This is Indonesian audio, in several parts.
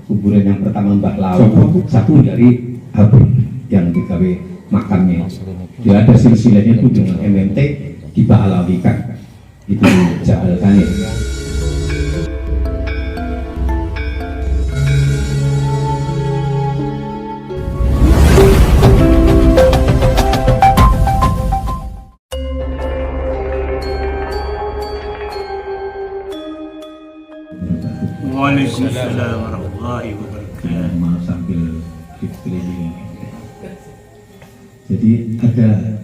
kuburan yang pertama Mbah Lau, satu dari Habib yang digawe makamnya. Dia ada silsilahnya itu dengan MMT dibalawikan itu jahalkan ya. Waalaikumsalam warahmatullahi wabarakatuh. Maaf sambil dikelilingi. Jadi ada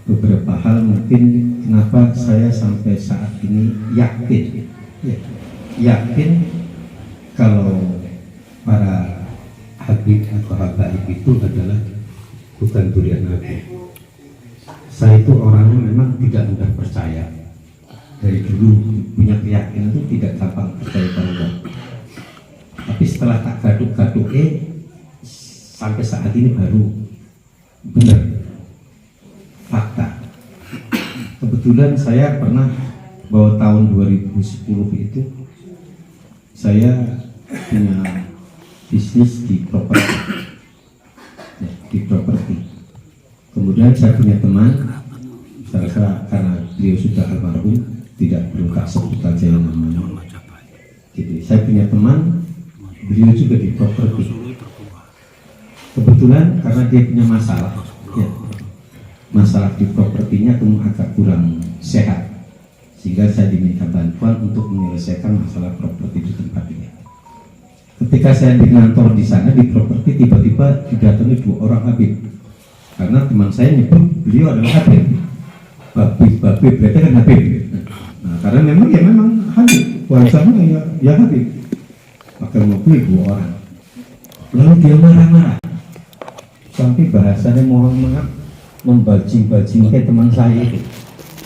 beberapa hal mungkin kenapa saya sampai saat ini yakin kalau para habib atau habaib itu adalah bukan durian Nabi. Saya itu orangnya memang tidak mudah percaya. Dari dulu punya keyakinan itu tidak gampang percaya pada. Tapi setelah tak gaduk-gaduk sampai saat ini baru benar fakta. Kebetulan saya pernah bahwa tahun 2010 itu saya punya bisnis di properti. Kemudian saya punya teman, saya karena beliau sudah almarhum, tidak perlu tak sebut saja yang namanya. Jadi saya punya teman, beliau juga di properti. Kebetulan karena dia punya masalah di propertinya agak kurang sehat, sehingga saya diminta bantuan untuk menyelesaikan masalah properti di tempat ini. Ketika saya di kantor di sana di properti, tiba-tiba didatangi 2 orang habib, karena teman saya nyebut beliau adalah habib. Babib berarti kan habib. Nah, karena memang habib, wajahnya ya habib. Pakai mobil 2 orang. Lalu dia marah-marah. Sampai bahasanya mohon maaf membajing-bajing kayak teman saya itu.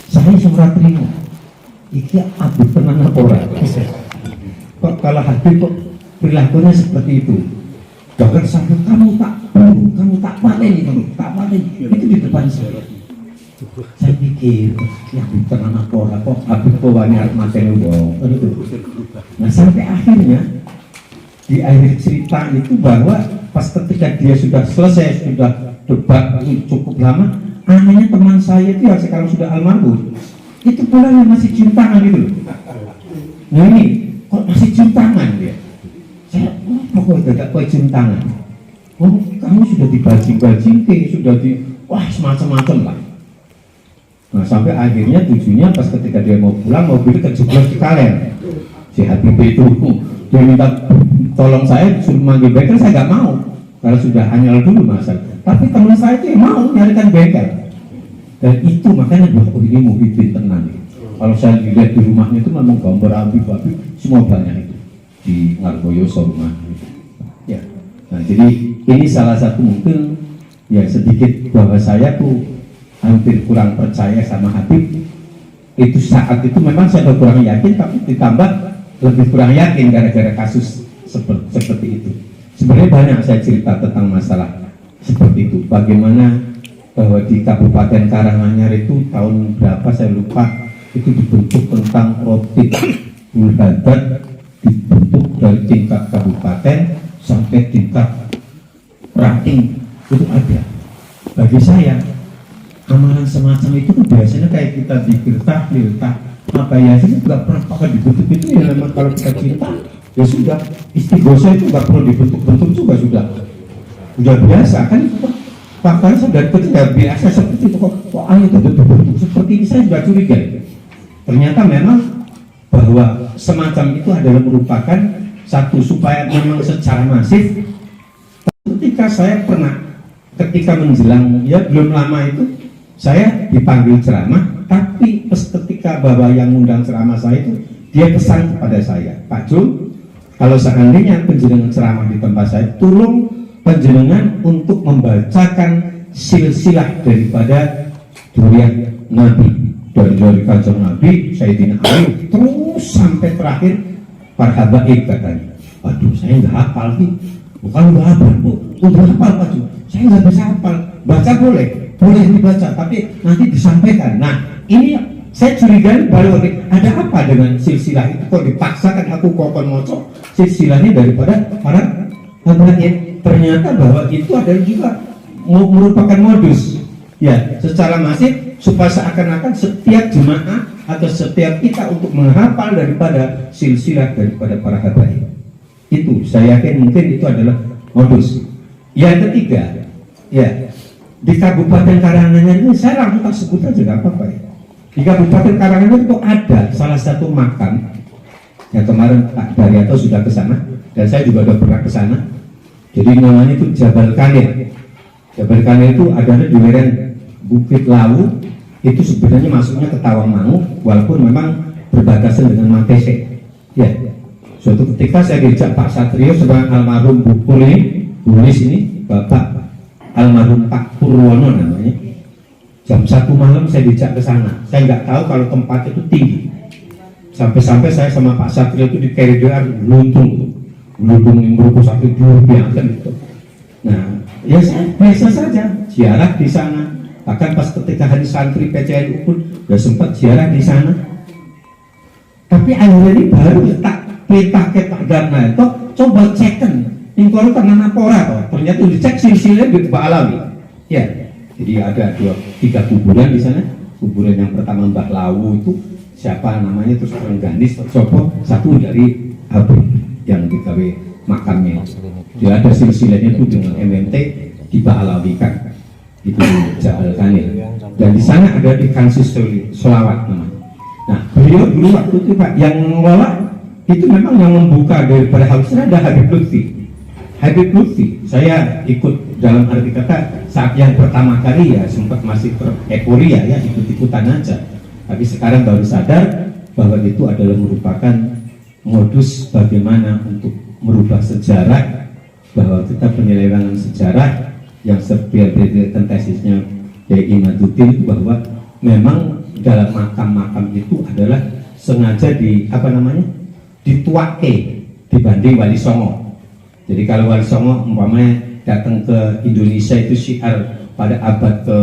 Saya surat terima. Iki habib tenan apa ora? Kok kalau habib kok perilakunya seperti itu? Bahkan sampai kamu tak paten itu di depan saya. Saya pikir ya bukan anak pola kok habis bawanya materi wong itu. Nah sampai akhirnya di akhir cerita itu bahwa pas ketika dia sudah selesai, sudah debat cukup lama, anehnya teman saya itu yang sekarang sudah almarhum itu pulangnya masih cium tangan gitu. Nah ini kok masih cium tangan dia? Saya kok tidak kok cium tangan? Oh kamu sudah dibajing-bajing, sudah wah semacam-macam lah. Nah sampai akhirnya tujuannya pas ketika dia mau pulang mobilnya kejeblos di kalen. Si Habib itu dia minta tolong saya suruh manggil bengkel, saya nggak mau karena sudah anyal dulu masalah. Tapi teman saya itu mau nyarikan bengkel dan itu makanya oh ini Muhyiddin tenang. Kalau saya lihat di rumahnya itu memang gambar Habib semua banyak itu di Ngargoyoso rumah. Ya, nah jadi ini salah satu mungkin ya sedikit bahwa saya tuh hampir kurang percaya sama Habib. Itu saat itu memang saya kurang yakin, tapi ditambah lebih kurang yakin gara-gara kasus seperti itu. Sebenarnya banyak saya cerita tentang masalah seperti itu. Bagaimana bahwa di Kabupaten Karanganyar itu tahun berapa saya lupa, itu dibentuk tentang Rotib Bulhadat, dibentuk dari tingkat kabupaten sampai tingkat ranting itu ada. Bagi saya amalan semacam itu biasanya kayak kita dikirtah apa ya sih nggak pernah pakai dibentuk itu ya memang kalau kita cinta ya sudah istighosah itu nggak perlu dibentuk juga sudah biasa kan faktanya saya dari kecil ya biasa seperti itu kok ayo bentuk seperti ini saya sudah curiga ternyata memang bahwa semacam itu adalah merupakan satu supaya memang secara masif. Ketika saya ketika menjelang ya belum lama itu saya dipanggil ceramah, tapi ketika bahwa yang undang ceramah saya itu dia pesan kepada saya, Pak Jul, kalau seandainya penjenengan ceramah di tempat saya, tolong penjenengan untuk membacakan silsilah daripada durian Nabi dari kanjeng Nabi Sayyidina Ali terus sampai terakhir para habaib katanya. Aduh saya nggak hafal nih, bukan nggak hafal bu, udah hafal Pak Jul, saya nggak bisa hafal, baca boleh dibaca, tapi nanti disampaikan. Nah, ini Saya curiga baru ada apa dengan silsilah itu, kok dipaksakan aku kokon moco silsilahnya daripada para habaib. Ternyata bahwa itu adalah juga merupakan modus ya secara masif, supaya seakan-akan setiap jemaah atau setiap kita untuk menghafal daripada silsilah daripada para habaib. Itu saya yakin mungkin itu adalah modus. Yang ketiga, ya di Kabupaten Karanganyar ini saya langsung tak sebut aja nggak apa-apa ya. Di Kabupaten Karanganyar itu ada salah satu makam yang kemarin Pak Daryanto sudah ke sana dan saya juga sudah pernah ke sana. Jadi namanya itu Jabal Kanir. Jabal Kanir itu adalah di lereng Bukit Lawu, itu sebenarnya masuknya ke Tawangmangu, walaupun memang berbatasan dengan Mapese. Ya, suatu ketika saya diajak Pak Satrio sama almarhum Bu Pulis ini, Bapak almarhum Pak Purwono namanya. Jam 1 malam saya dijak ke sana. Saya nggak tahu kalau tempat itu tinggi. Sampai-sampai saya sama Pak Satrio itu di koridor luntung merupakan satu dua biasa gitu. Nah, ya biasa saja ziarah di sana. Bahkan pas ketika hari santri PCNU pun sudah sempat ziarah di sana. Tapi akhirnya ini baru tak peta ke Pak Daryanto, coba cekkan ingkoro tanah napora, ternyata dicek silsilahnya di Mbak Alawi. Ya, jadi ada 2-3 kuburan di sana. Kuburan yang pertama Mbak Lawu itu siapa namanya, terus Rengganis, Sopo, satu dari Abri yang digawe makamnya. Dia ada silsilahnya itu dengan MMT di Mbak Alawi kan, itu Jabal Kanir. Dan di sana ada di Konsistori Solawat namanya. Nah, beliau dulu waktu itu Pak yang mengelola itu memang yang membuka daripada Hausnya ada Habib Lutfi. Habib Lutfi, saya ikut dalam arti kata saat yang pertama kali ya sempat masih euforia ya, ikut-ikutan aja. Tapi sekarang baru sadar bahwa itu adalah merupakan modus bagaimana untuk merubah sejarah, bahwa kita penyelewengan sejarah yang seperti tesisnya Kiai Imaduddin, bahwa memang dalam makam-makam itu adalah sengaja dituake dibanding Wali Songo. Jadi kalau Wali Songo umpamanya datang ke Indonesia itu syiar pada abad ke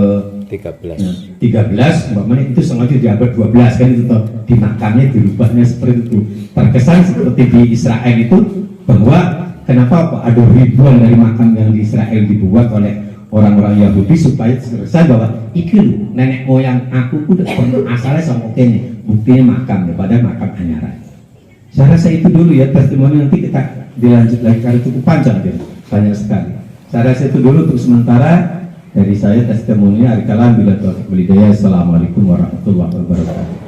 13 umpamanya itu sengaja di abad 12 kan, itu toh di makamnya dirubahnya seperti itu. Terkesan seperti di Israel itu bahwa kenapa ada ribuan dari makam yang di Israel dibuat oleh orang-orang Yahudi supaya terkesan bahwa iki lho nenek moyang aku udah asalnya sama kene, buktinya makam pada makam Anyaran. Saya rasa itu dulu ya testimoni, nanti kita dilanjut lagi karena cukup panjang ya, banyak sekali. Saya rasa itu dulu untuk sementara dari saya testimoni. Assalamualaikum warahmatullahi wabarakatuh.